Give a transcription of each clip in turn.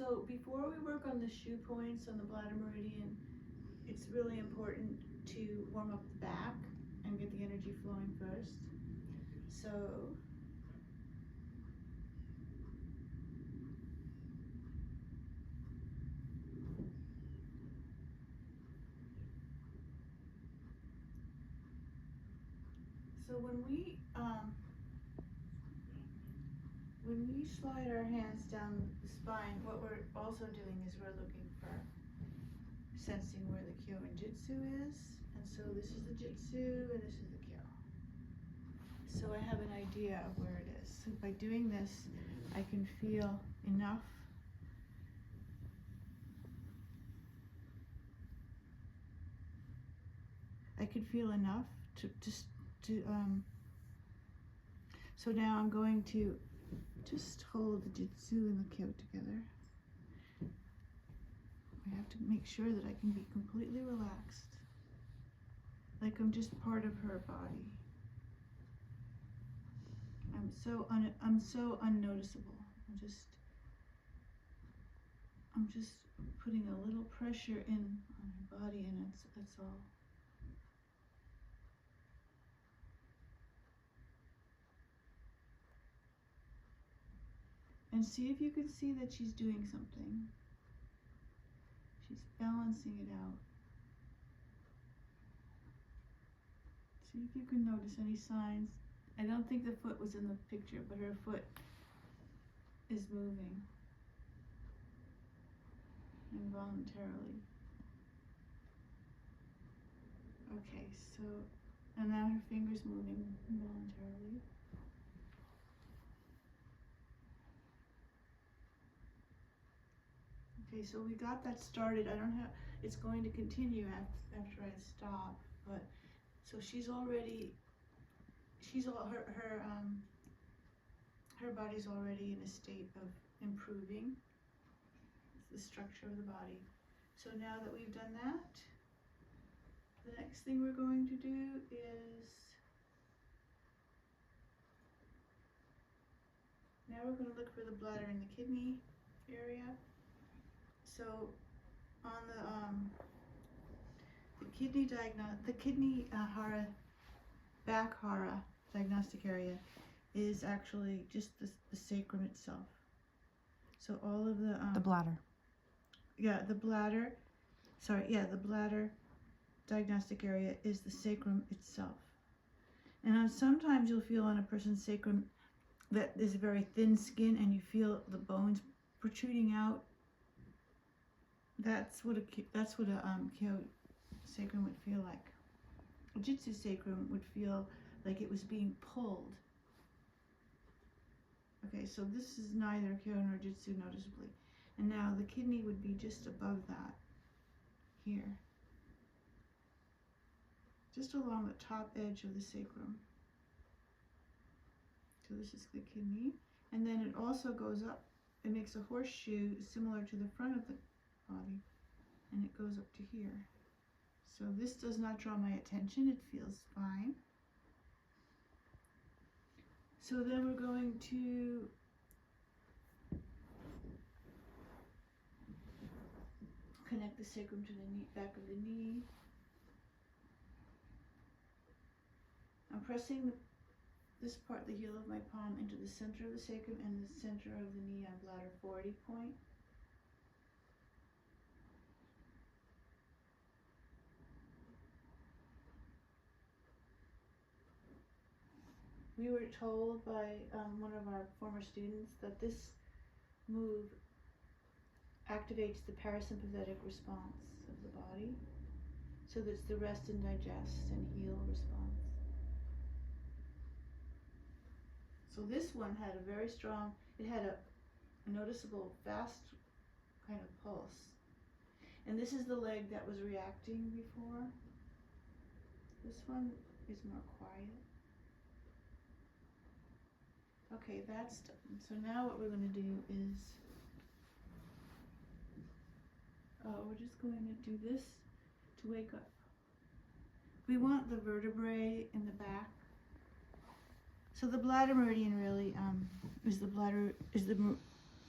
So before we work on the shoe points on the bladder meridian, it's really important to warm up the back and get the energy flowing first. So when we slide our hands down the spine, what we're also doing is we're looking for sensing where the Kyo and Jitsu is. And so this is the Jitsu and this is the Kyo. So I have an idea of where it is. So by doing this, I can feel enough so now I'm going to just hold the Jitsu and the Kyo together. I have to make sure that I can be completely relaxed, like I'm just part of her body. I'm so unnoticeable. I'm just putting a little pressure in on her body, and that's all. And see if you can see that she's doing something. She's balancing it out. See if you can notice any signs. I don't think the foot was in the picture, but her foot is moving involuntarily. Okay, so, and now her finger's moving involuntarily. Okay, so we got that started. It's going to continue after I stop, but, so her body's already in a state of improving the structure of the body. So now that we've done that, the next thing we're going to do is, now we're going to look for the bladder and the kidney area. So on the kidney hara, back hara diagnostic area is actually just the sacrum itself. So all of the bladder. Yeah, the bladder. Sorry, yeah, the bladder diagnostic area is the sacrum itself. And sometimes you'll feel on a person's sacrum that there's very thin skin, and you feel the bones protruding out. That's what a Kyo sacrum would feel like. A Jitsu sacrum would feel like it was being pulled. Okay, so this is neither Kyo nor Jitsu noticeably. And now the kidney would be just above that, here. Just along the top edge of the sacrum. So this is the kidney. And then it also goes up, it makes a horseshoe similar to the front of the body, and it goes up to here. So this does not draw my attention, it feels fine. So then we're going to connect the sacrum to the knee, back of the knee. I'm pressing this part, the heel of my palm, into the center of the sacrum and the center of the knee on bladder 40 point. We were told by one of our former students that this move activates the parasympathetic response of the body. So that's the rest and digest and heal response. So this one had a very strong, it had a noticeable fast kind of pulse. And this is the leg that was reacting before. This one is more quiet. Okay, that's done. So now what we're going to do is, we're just going to do this to wake up. We want the vertebrae in the back. So the bladder meridian really is the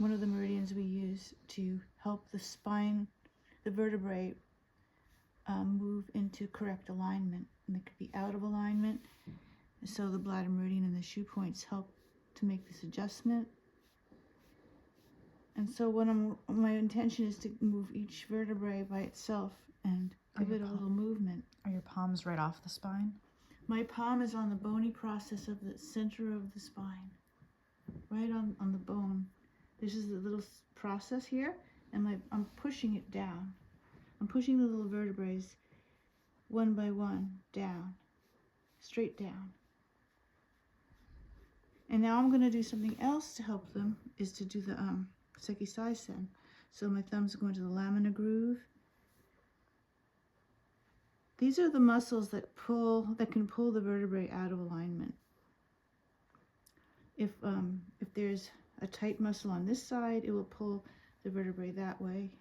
one of the meridians we use to help the spine, the vertebrae, move into correct alignment. And they could be out of alignment. So the bladder meridian and the shoe points help to make this adjustment. And so my intention is to move each vertebrae by itself and give it a little movement. Are your palms right off the spine? My palm is on the bony process of the center of the spine, right on the bone. This is the little process here, and I'm pushing it down. I'm pushing the little vertebrae one by one down, straight down. And now I'm going to do something else to help them, is to do the Sekisaisen. So my thumbs are going to the lamina groove. These are the muscles that can pull the vertebrae out of alignment. If there's a tight muscle on this side, it will pull the vertebrae that way.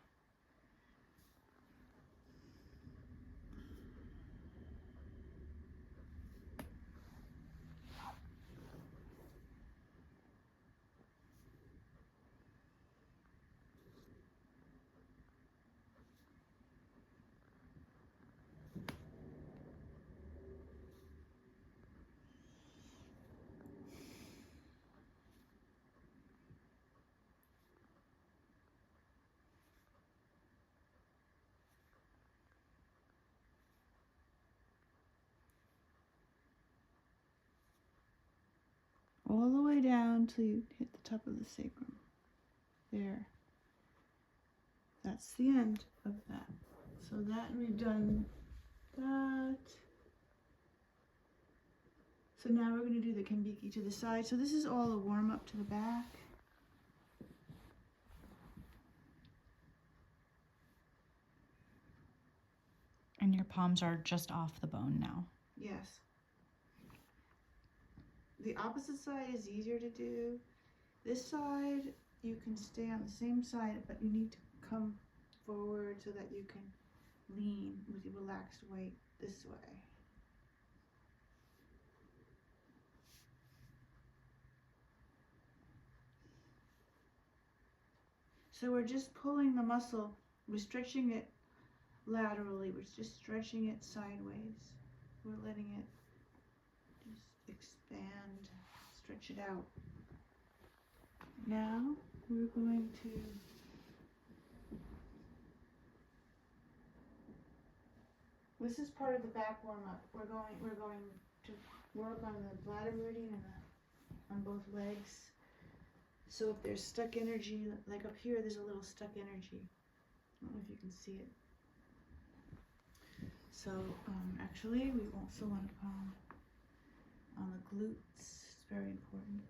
All the way down till you hit the top of the sacrum. There. That's the end of that. So that, we've done that. So now we're going to do the Kambiki to the side. So this is all a warm up to the back. And your palms are just off the bone now. Yes. The opposite side is easier to do. This side, you can stay on the same side, but you need to come forward so that you can lean with your relaxed weight this way. So we're just pulling the muscle, we're stretching it laterally, we're just stretching it sideways. We're letting it just expand, stretch it out. Now we're going to this is part of the back warm up. We're going to work on the bladder meridian and on both legs. So if there's stuck energy, like up here, there's a little stuck energy. I don't know if you can see it. So actually, we also want to palm on the glutes. It's very important.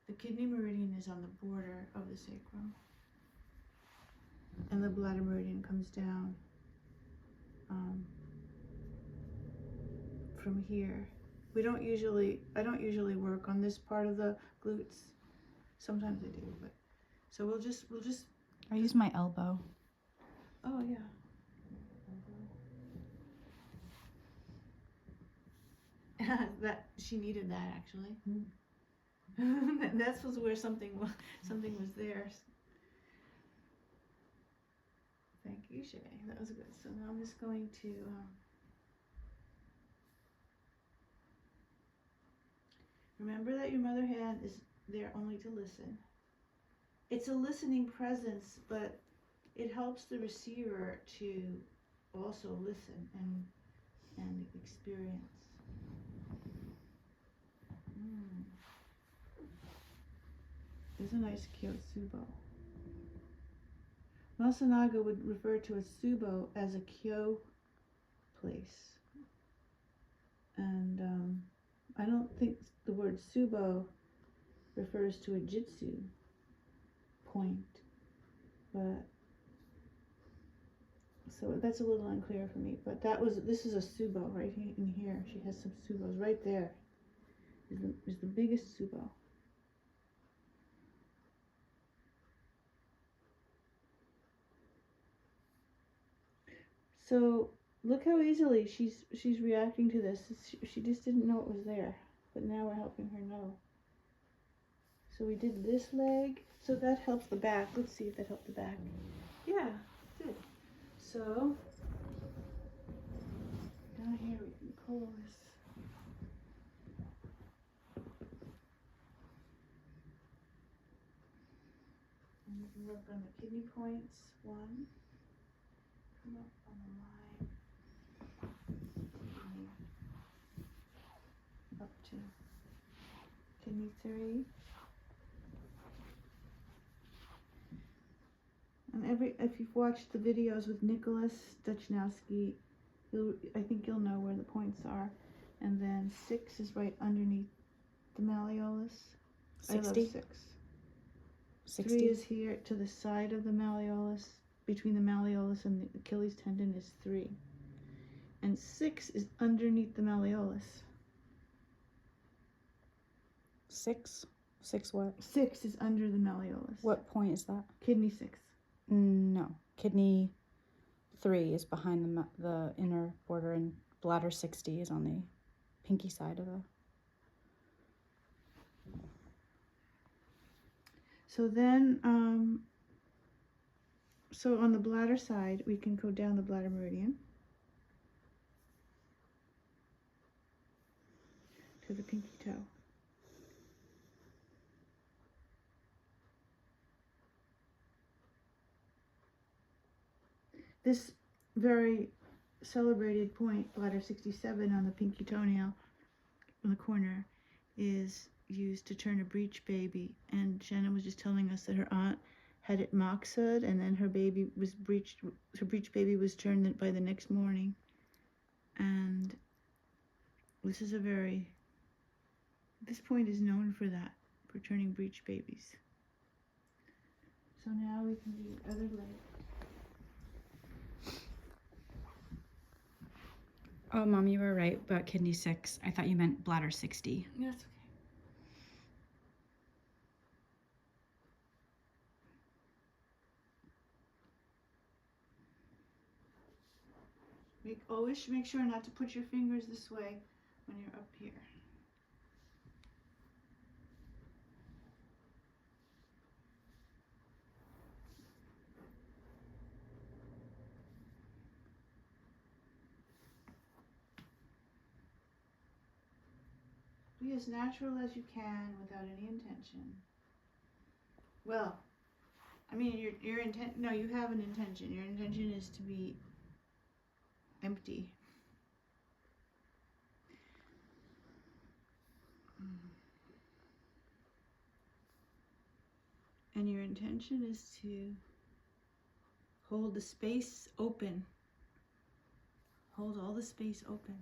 The kidney meridian is on the border of the sacrum, and the bladder meridian comes down from here. I don't usually work on this part of the glutes. Sometimes I do, but so we'll just. I use my elbow. Oh yeah. That she needed that actually. That's was where something was there. Thank you, Shay. That was good. So now I'm just going to remember that your mother hand is there only to listen. It's a listening presence, but it helps the receiver to also listen and experience. There's a nice Kyotsubo. Masanaga would refer to a Subo as a Kyo place. And I don't think the word Subo refers to a Jitsu point, but so that's a little unclear for me. But this is a Subo right in here. She has some Subos right there. Is the biggest Subo. So look how easily she's reacting to this. She just didn't know it was there, but now we're helping her know. So we did this leg. So that helps the back. Let's see if that helped the back. Yeah, good. So down here we can pull this. And we can work on the kidney points. 1. Come up on the line. Kidney. Up to kidney 3. And if you've watched the videos with Nicholas Duchnowski, I think you'll know where the points are. And then 6 is right underneath the malleolus. 60? I love 6. 60? 3 is here to the side of the malleolus. Between the malleolus and the Achilles tendon is 3. And 6 is underneath the malleolus. 6? 6 what? 6 is under the malleolus. What point is that? Kidney 6. No. Kidney 3 is behind the inner border, and bladder 60 is on the pinky side of the... So then, so on the bladder side, we can go down the bladder meridian to the pinky toe. This very celebrated point, bladder 67 on the pinky toenail in the corner, is used to turn a breech baby. And Shannon was just telling us that her aunt had it moxed, and then her baby was breached. Her breech baby was turned by the next morning. And this is this point is known for that, for turning breech babies. So now we can do the other leg. Oh, Mom, you were right about kidney 6. I thought you meant bladder 60. That's okay. Always make sure not to put your fingers this way when you're up here. Be as natural as you can without any intention. Well, I mean, your intent. No, you have an intention. Your intention is to be empty. And your intention is to hold the space open. Hold all the space open.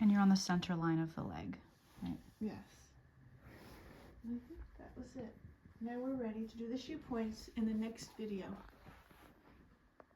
And you're on the center line of the leg, right? Yes. I think that was it. Now we're ready to do the shoe points in the next video.